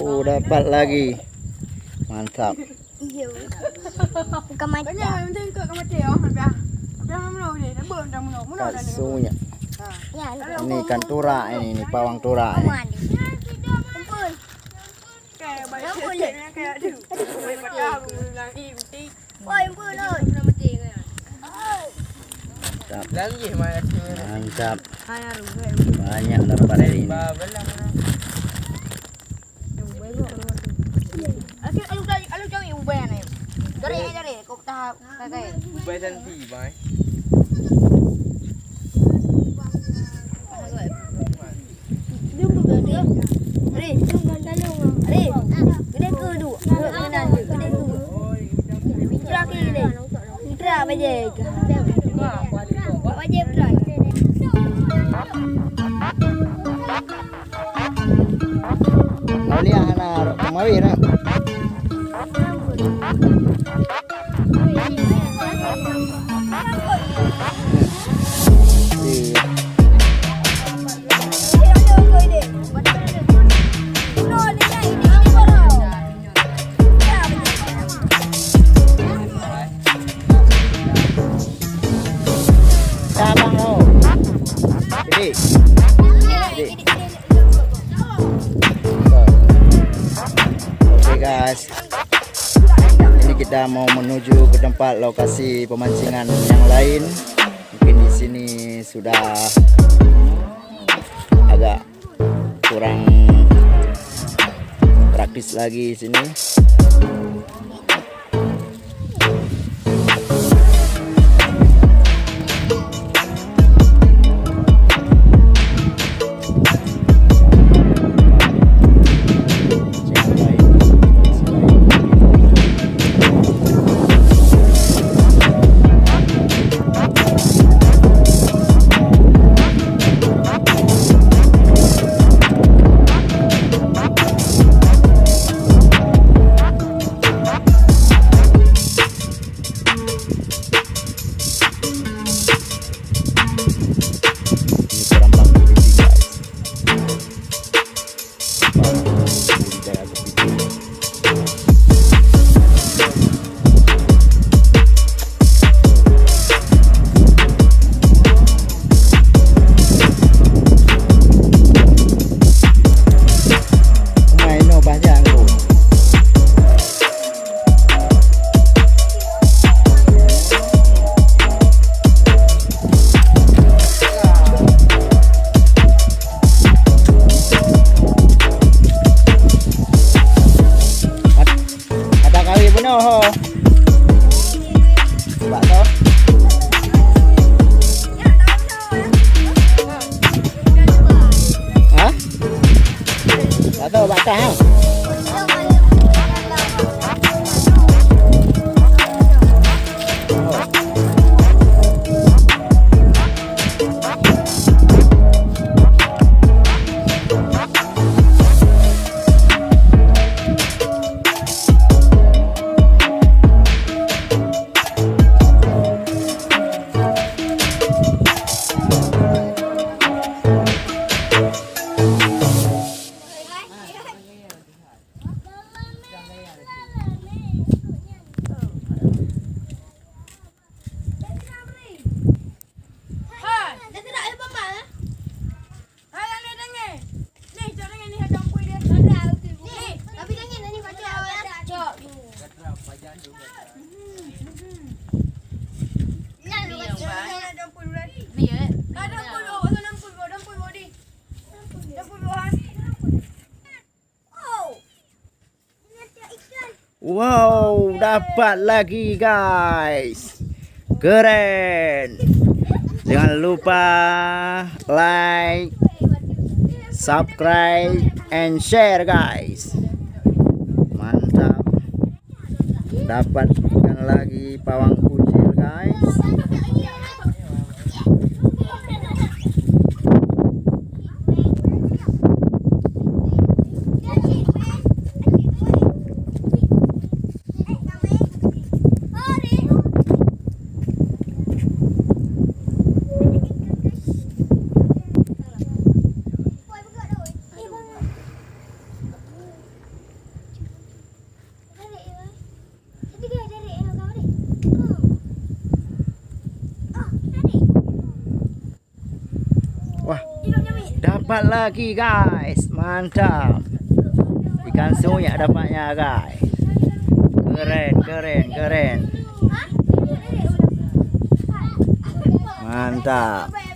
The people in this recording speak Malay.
Oh, dapat lagi. Mantap. Iya. Bukan macam. Kasunya. Ya, Ini ikan tura ini pawang tura ini. kumpul. Woi, kumpul oi. Mantap. Banyak dapat hari ini. Alu jauh ubay na yun. Dari, kung tahap kagay. Ubay dan tibay. Kali anak kumawin na. Sabang lo. Jadi. Oke guys, ini kita mau menuju ke tempat lokasi pemancingan yang lain. Mungkin di sini sudah agak kurang praktis lagi sini. Ho. Bạn đó. Hả? Đã đâu bạn sao? Wow, dapat lagi guys. Keren. Jangan lupa like, subscribe, and share guys. Mantap. Dapatkan lagi pawang kucil guys. Wah, dapat lagi guys, mantap. Ikan suyak dapatnya guys. Keren, keren, keren. Mantap.